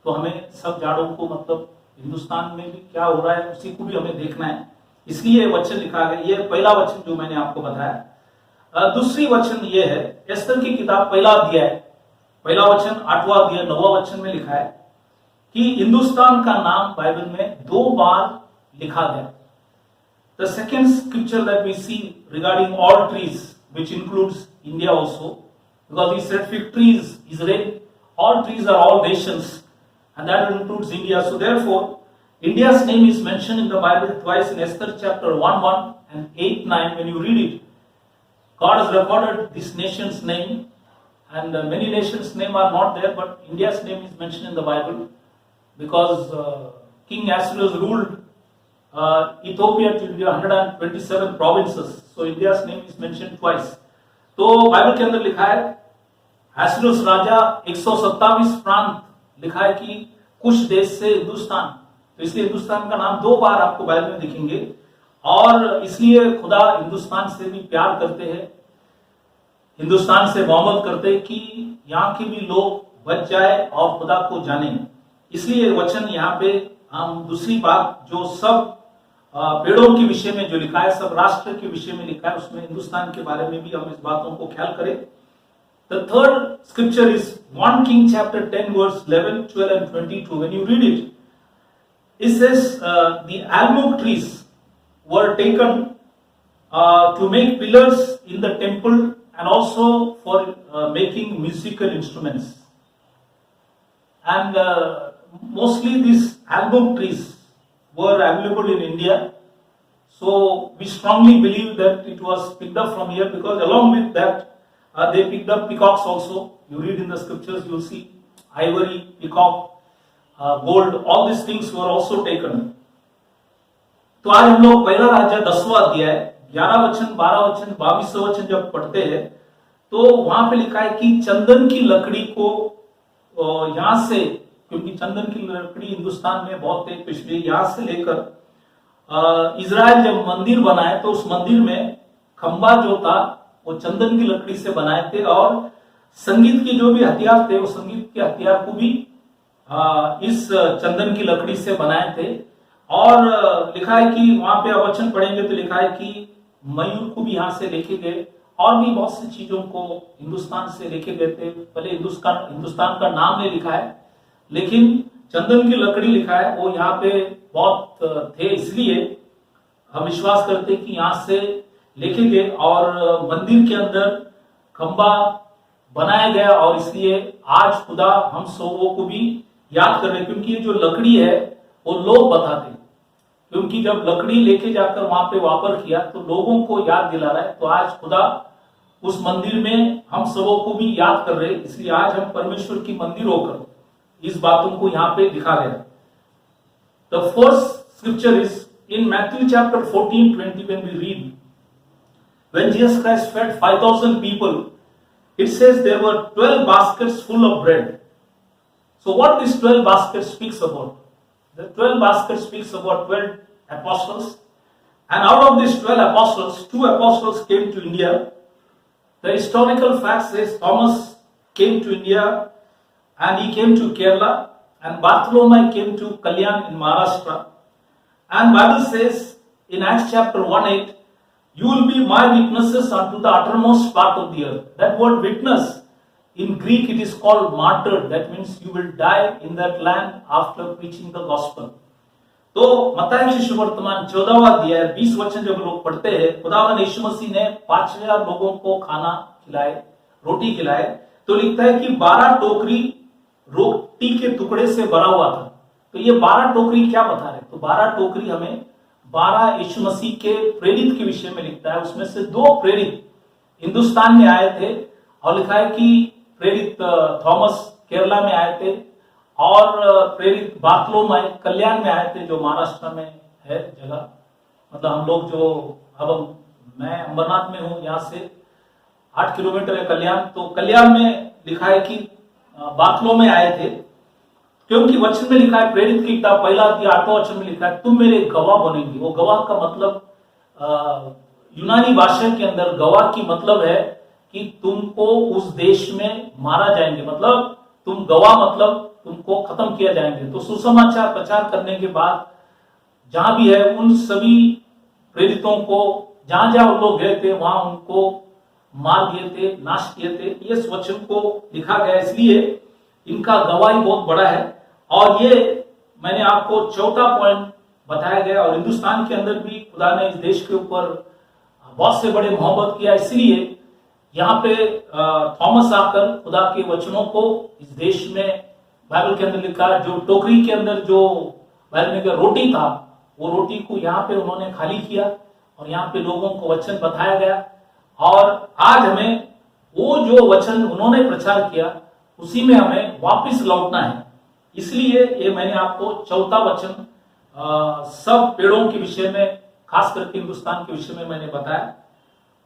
तो हमें सब झाड़ों को, मतलब हिंदुस्तान में भी क्या हो रहा है उसी को भी हमें देखना है, इसलिए वचन लिखा गया। ये पहला वचन जो मैंने आपको बताया। दूसरी वचन ये है, एस्तर की किताब पहला अध्याय, पहला वचन 8वां अध्याय 9वां वचन में लिखा है कि हिंदुस्तान का नाम बाइबल में 2 बार लिखा गया। The second scripture that we see regarding all trees, which includes India also, because he said fig trees Israel, all trees are all nations, and that includes India. So therefore India's name is mentioned in the Bible twice, in Esther chapter 1:1 and 8:9. When you read it, God has recorded this nation's name, and many nations' name are not there, but India's name is mentioned in the Bible because King Ahasuerus ruled Ethiopia till 127 provinces. So India's name is mentioned twice. तो Bible के अंदर लिखा है ahasuerus राजा 127 प्रांत, लिखा है कि कुछ देश से हिंदुस्तान, तो इसलिए हिंदुस्तान का नाम 2 बार आपको बाइबल में दिखेंगे, और इसलिए खुदा हिंदुस्तान से भी प्यार करते हैं, हिंदुस्तान से मोहब्बत करते हैं कि यहाँ के भी लोग बच जाए और खुदा को जाने। इसलिए वचन यहाँ पे हम दूसरी बात, जो सब पेड़ों के विषय में जो लिखा है, सब राष्ट्र के विषय में लिखा है, उसमें हिंदुस्तान के बारे में भी हम इस बातों को ख्याल करें। The third scripture is 1 King chapter 10 verse 11, 12 and 22. When you read it, it says the almug trees were taken to make pillars in the temple and also for making musical instruments. And mostly these almug trees were available in India. So we strongly believe that it was picked up from here, because along with that they picked up peacocks also. You read in the scriptures, you will see ivory, peacock, gold, all these things were also taken. तो आज हम लोग पहला राज्य 10वां अध्याय 11 वचन 12 वचन 22 वचन जब पढ़ते हैं तो वहां पे लिखा है कि चंदन की लकड़ी को यहां से, क्योंकि चंदन की लकड़ी हिंदुस्तान में बहुत है, पिछले यहां से लेकर इजराइल जब मंदिर बनाए तो उस मंदिर में खंबा जो था वो चंदन की लकड़ी से बनाए थे, और संगीत के जो भी हथियार थे वो संगीत के हथियार को भी इस चंदन की लकड़ी से बनाए थे। और लिखा है कि वहां पे वचन पढ़ेंगे तो लिखा है कि मयूर को भी यहां से लेके गए, और भी बहुत सी चीजों को हिंदुस्तान से लेके गए थे। पहले हिंदुस्तान का नाम नहीं लिखा है, लेकिन चंदन की लकड़ी लिखा है, वो यहाँ पे बहुत थे, इसलिए हम विश्वास करते कि यहाँ से लेके गए और मंदिर के अंदर खंबा बनाया गया, और इसलिए आज खुदा हम सबों को भी याद कर रहे, क्योंकि ये जो लकड़ी है वो लोग बताते, क्योंकि जब लकड़ी लेके जाकर वहां पे वापर किया तो लोगों को याद दिला रहा है। तो आज खुदा उस मंदिर में हम सबों को भी याद कर रहे, इसलिए आज हम परमेश्वर की मंदिर होकर इस बातों को यहाँ पे दिखा गया। The first scripture is in Matthew chapter 14:20 when we read, when Jesus Christ fed 5,000 people, it says there were 12 baskets full of bread. So what this 12 baskets speaks about? The 12 baskets speaks about 12 apostles, and out of these 12 apostles, 2 apostles came to India. The historical fact says Thomas came to India and he came to Kerala, and Bartholomew came to Kalyan in Maharashtra. And Bible says in Acts chapter 1:8, you will be my witnesses unto the uttermost part of the earth. That word witness, in Greek it is called martyr. That means you will die in that land after preaching the gospel. तो मत्ती के सुवर्तमान 14वां अध्याय 20 वचन जब लोग पढ़ते हैं, खुदावन यीशु मसीह ने 5,000 लोगों को खाना खिलाए, रोटी खिलाए, तो लिखता है कि 12 टोकरी रोटी के टुकड़े से भरा हुआ था। तो ये 12 टोकरी क्या बता रहे? तो 12 टोकरी हमें 12 यीशु मसीह के प्रेरित के विषय में लिखता है। उसमें से 2 प्रेरित हिंदुस्तान में आए थे, और लिखा है कि प्रेरित थॉमस केरला में आए थे, और प्रेरित बार्थलोमेव कल्याण में आए थे, जो महाराष्ट्र में है जगह। मतलब हम लोग जो, अब मैं अंबरनाथ में हूं, यहाँ से 8 किलोमीटर है कल्याण, तो कल्याण में लिखा है कि बार्थलोमेव आए थे, क्योंकि वचन में लिखा है, प्रेरित की किताब 1 अध्याय 8वां वचन में लिखा है, तुम मेरे गवाह बनेंगे। वो गवाह का मतलब यूनानी भाषा के अंदर गवाह की मतलब है कि तुमको उस देश में मारा जाएंगे, मतलब तुम गवाह मतलब तुमको खत्म किया जाएंगे। तो सुसमाचार प्रचार करने के बाद जहां भी है उन सभी प्रेरितों को जहां जहां उन लोग गए थे वहां उनको मार दिए थे, नाश किए थे। ये वचन को लिखा गया, इसलिए इनका गवाही बहुत बड़ा है। और ये मैंने आपको 4था पॉइंट बताया गया, और हिंदुस्तान के अंदर भी खुदा ने इस देश के ऊपर बहुत से बड़े मोहब्बत किया, इसलिए यहाँ पे थॉमस आकर खुदा के वचनों को इस देश में, बाइबल के अंदर लिखा है, जो टोकरी के अंदर जो बाइबल में रोटी था, वो रोटी को यहाँ पे उन्होंने खाली किया, और यहाँ पे लोगों को वचन बताया गया। और आज हमें वो जो वचन उन्होंने प्रचार किया उसी में हमें वापस लौटना है। इसलिए ये मैंने आपको 4था वचन सब पेड़ों के विषय में, खास करके हिंदुस्तान के विषय में मैंने बताया।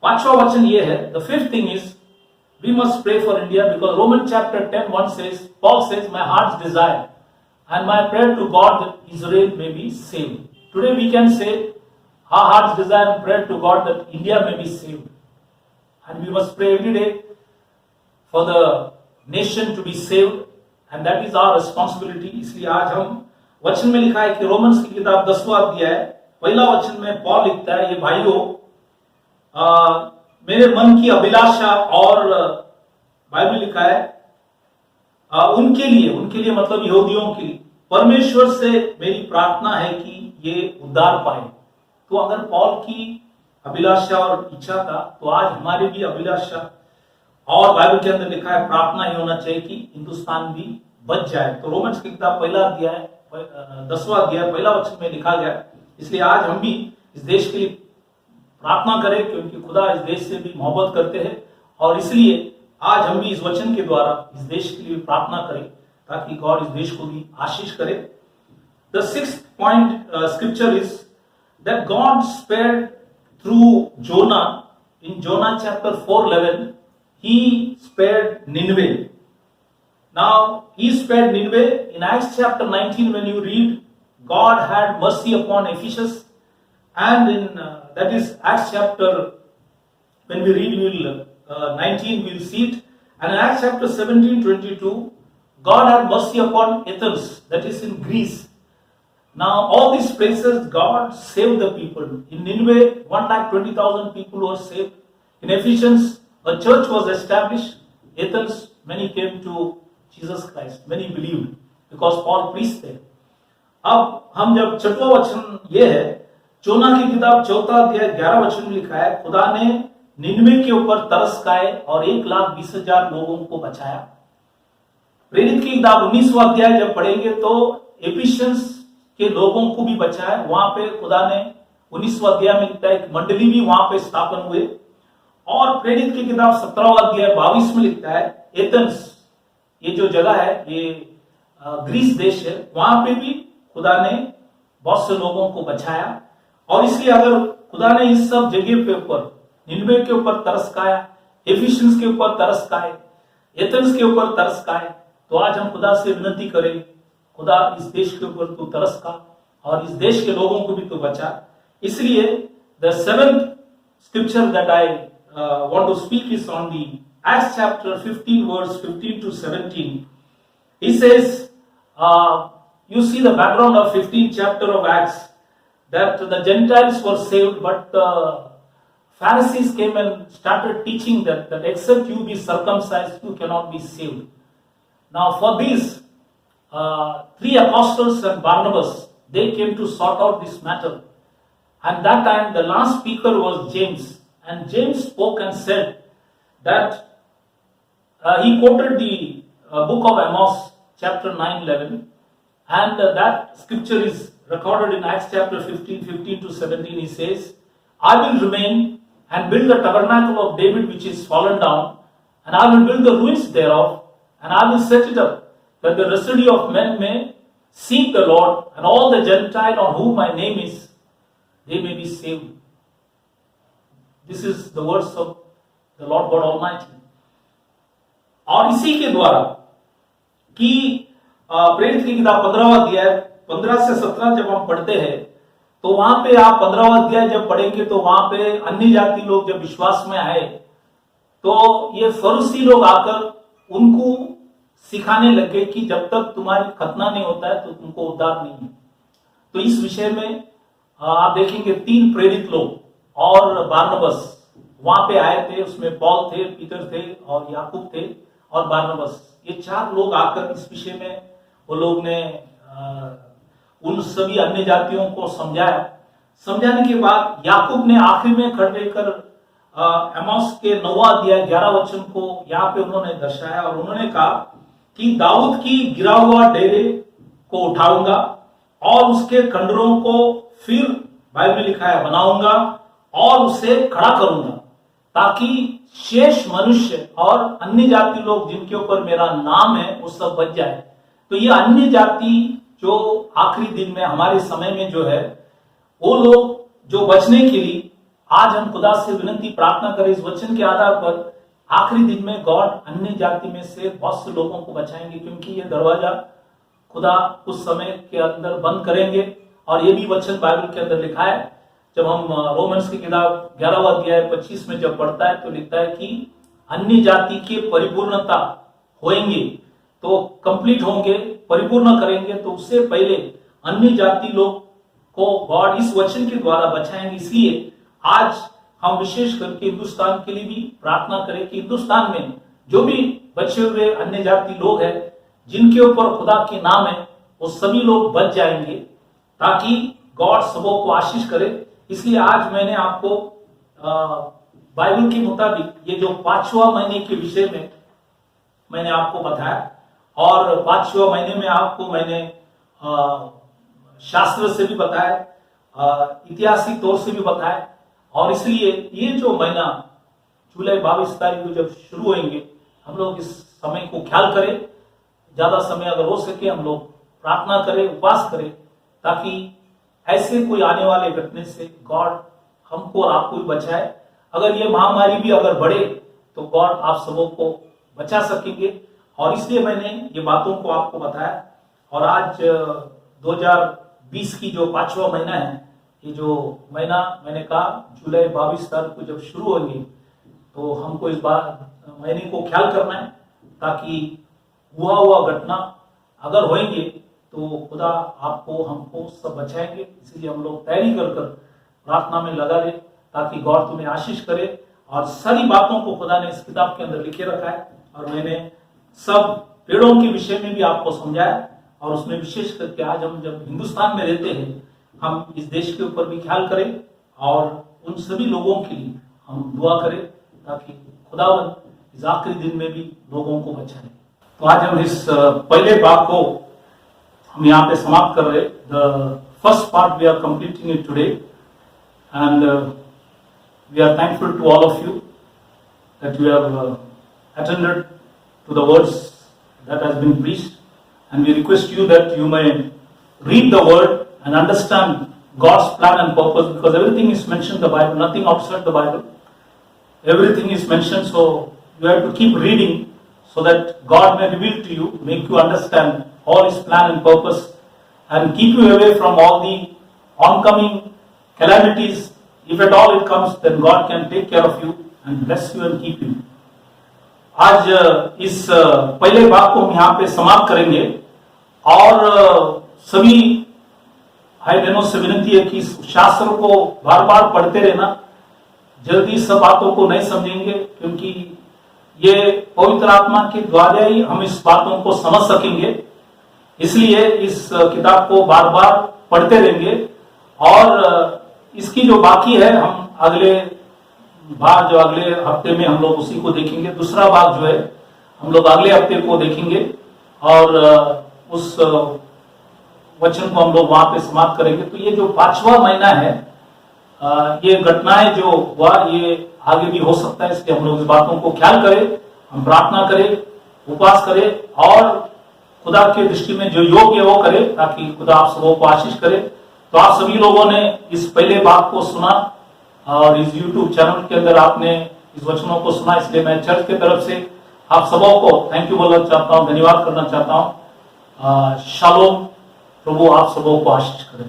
5वां वचन ये है, the 5th thing is we must pray for India, because Romans chapter 10:1 says, Paul says, my heart's desire and my prayer to God that Israel may be saved. Today we can say our heart's desire and prayer to God that India may be saved, and we must pray every day for the nation to be saved, and that is our responsibility. इसलिए आज हम, वचन में लिखा है कि Romans की किताब 10वां अध्याय 1 वचन में पॉल लिखता है, ये भाइयों मेरे मन की अभिलाषा और बाइबल लिखा है उनके लिए मतलब यहूदियों के लिए परमेश्वर से मेरी प्रार्थना है कि ये उद्धार पाए। तो अगर पॉल की अभिलाषा और इच्छा था तो आज हमारी भी अभिलाषा और बाइबल के अंदर लिखा है प्रार्थना ही होना चाहिए कि हिंदुस्तान भी बच जाए। तो रोमन्स की किताब पहला अध्याय 10वां अध्याय पहला वचन में लिखा गया। इसलिए आज हम भी इस देश के लिए प्रार्थना करें क्योंकि खुदा इस देश से भी मोहब्बत करते हैं और इसलिए आज हम भी इस वचन के द्वारा इस देश के लिए प्रार्थना करें ताकि गॉड इस देश को भी आशीष करे। The sixth point scripture is that God spared through Jonah in Jonah chapter 4:11 he spared Nineveh. Now he spared Nineveh in Acts chapter 19. When you read, God had mercy upon Ephesus, and in that is Acts chapter, when we read, we will 19 we will see it, and in Acts chapter 17:22 God had mercy upon Athens, that is in Greece. Now all these places God saved the people. In Nineveh 1,20,000 people were saved. In Ephesians a church was established. Athens, many came to Jesus Christ, many believed because Paul preached there. अब हम जब छठवां वचन ये है, जोना की किताब 4 अध्याय 11 वचन में लिखा है, खुदा ने निनवे के ऊपर तरस खाए और 1,20,000 लोगों को बचाया। प्रेरित की किताब 19वां अध्याय जब पढ़ेंगे तो एफिशियंस के लोगों को भी बचाया। वहां पे खुदा ने 19वां अध्याय में लिखता है एक मंडली भी वहां पे स्थापन हुए। और प्रेरित की किताब 17वां अध्याय 22 में लिखता है एथेंस, ये जो जगह है ये ग्रीस देश है, वहां पे भी खुदा ने बहुत से लोगों को बचाया। और इसलिए अगर खुदा ने इस सब जगह पे ऊपर निनवे के ऊपर तरस खाया, एफिशियंस के ऊपर तरस खाए, एथेंस के ऊपर तरस खाए, तो आज हम खुदा से विनती करें, खुदा इस देश के ऊपर तू तरस खा और इस देश के लोगों को भी तू बचा। इसलिए the seventh scripture that I want to speak is on the Acts chapter 15 verse 15 to 17. He says, you see the background of 15th chapter of Acts, that the Gentiles were saved, but the Pharisees came and started teaching that except you be circumcised, you cannot be saved. Now for these 3 apostles and Barnabas, they came to sort out this matter. And that time the last speaker was James. And James spoke and said that he quoted the book of Amos, chapter 9:11, and that scripture is recorded in Acts chapter 15 to 17. He says, I will remain and build the tabernacle of David which is fallen down, and I will build the ruins thereof, and I will set it up, that the residue of men may seek the Lord, and all the Gentile on whom my name is, they may be saved. This is the words of the Lord God Almighty. और इसी के द्वारा कि प्रेरित की किताब 15वां अध्याय 15 से 17 जब हम पढ़ते हैं तो वहां पे आप 15वां अध्याय जब पढ़ेंगे तो वहां पे अन्य जाति लोग जब विश्वास में आए तो ये फरीसी लोग आकर उनको सिखाने लगे कि जब तक तुम्हारी खतना नहीं होता है तो तुमको उद्धार नहीं है। तो इस विषय में आप देखेंगे 3 प्रेरित लोग और बारनबस वहां पे आए थे, उसमें पॉल थे, पीटर थे और याकूब थे और बारनबस, ये 4 लोग आकर इस विषय में वो लोग ने उन सभी अन्य जातियों को समझाया। समझाने के बाद याकूब ने आखिर में खड़े रहकर एमोस के 9वां अध्याय 11 वचन को यहाँ पे उन्होंने दर्शाया और उन्होंने कहा कि दाऊद की गिरा हुआ डेरे को उठाऊंगा और उसके खंडरों को फिर बाइबल में लिखा है बनाऊंगा और उसे खड़ा करूंगा ताकि शेष मनुष्य और अन्य जाति लोग जिनके ऊपर मेरा नाम है वो सब बच जाए। तो ये अन्य जाति जो आखिरी दिन में हमारे समय में जो है वो लोग जो बचने के लिए आज हम खुदा से विनती प्रार्थना करें इस वचन के आधार पर आखिरी दिन में गॉड अन्य जाति में से बहुत से लोगों को बचाएंगे, क्योंकि ये दरवाजा खुदा उस समय के अंदर बंद करेंगे। और ये भी वचन बाइबल के अंदर लिखा है, जब हम रोमन्स की किताब 11वां अध्याय 25 में जब पढ़ता है तो लिखता है कि अन्य जाति की परिपूर्णता होएंगे, तो कंप्लीट होंगे, परिपूर्ण करेंगे, तो उससे पहले अन्य जाति लोग को गॉड इस वचन के द्वारा बचाएंगे। इसलिए आज हम विशेष करके हिंदुस्तान के लिए भी प्रार्थना करें कि हिंदुस्तान में जो भी बचे हुए अन्य जाति लोग हैं जिनके ऊपर खुदा के नाम है, वो सभी लोग बच जाएंगे, ताकि गॉड सबों को आशीष करे। इसलिए आज मैंने आपको बाइबल के मुताबिक ये जो 5वां महीने के विषय में मैंने आपको बताया, और 5वें महीने में आपको मैंने शास्त्र से भी बताया, ऐतिहासिक तौर से भी बताया। और इसलिए ये जो महीना जुलाई 22 तारीख को जब शुरू होंगे, हम लोग इस समय को ख्याल करें, ज्यादा समय अगर हो सके हम लोग प्रार्थना करें, उपवास करें, ताकि ऐसे कोई आने वाले घटने से गॉड हमको और आपको भी बचाए। अगर ये महामारी भी अगर बढ़े तो गॉड आप सबों को बचा सकेंगे। और इसलिए मैंने ये बातों को आपको बताया। और आज 2020 की जो 5वां महीना है, ये जो महीना मैंने कहा जुलाई 22 तारीख को जब शुरू होंगे, तो हमको इस बार महीने को ख्याल करना है, ताकि हुआ घटना अगर होंगे तो खुदा आपको हमको सब बचाएंगे। इसलिए हम लोग तैयारी कर प्रार्थना में लगा दे, ताकि गॉड तुम्हें आशीष करे। और सारी बातों को खुदा ने इस किताब के अंदर लिखे रखा है, और मैंने सब पेड़ों के विषय में भी आपको समझाया। और उसमें विशेष करके आज हम जब हिंदुस्तान में रहते हैं, हम इस देश के ऊपर भी ख्याल करें और उन सभी लोगों के लिए हम दुआ करें, ताकि खुदावन इस आखिरी दिन में भी लोगों को बचाए। तो आज हम इस पहले भाग को हम यहाँ पे समाप्त कर रहे। The first part we are completing it today, and we are thankful to all of you that you have attended to the words that has been preached, and we request you that you may read the word and understand God's plan and purpose, because everything is mentioned in the Bible, nothing outside the Bible. Everything is mentioned, so you have to keep reading so that God may reveal to you, make you understand all His plan and purpose, and keep you away from all the oncoming calamities. If at all it comes, then God can take care of you and bless you and keep you. आज इस पहले भाग को हम यहाँ पे समाप्त करेंगे, और सभी भाई बहनों से विनती है कि इस शास्त्र को बार बार पढ़ते रहना। जल्दी सब बातों को नहीं समझेंगे, क्योंकि ये पवित्र आत्मा के द्वारा ही हम इस बातों को समझ सकेंगे। इसलिए इस किताब को बार बार पढ़ते रहेंगे, और इसकी जो बाकी है हम अगले भाग जो अगले हफ्ते में हम लोग उसी को देखेंगे। दूसरा भाग जो है हम लोग अगले हफ्ते को देखेंगे, और उस वचन को हम लोग वहां पे समाप्त करेंगे। तो ये जो 5वां महीना है, ये घटनाएं जो हुआ ये आगे भी हो सकता है, इसलिए हम लोग इस बातों को ख्याल करें, हम प्रार्थना करें, उपवास करें, और खुदा के दृष्टि में जो योग्य है वो करें, ताकि खुदा आप सबों को आशीष करे। तो आप सभी लोगों ने इस पहले भाग को सुना, और इस YouTube चैनल के अंदर आपने इस वचनों को सुना, इसलिए मैं चर्च की तरफ से आप सबों को थैंक यू बोलना चाहता हूँ, धन्यवाद करना चाहता हूँ। शालोम, प्रभु आप सबों को आशीष करें।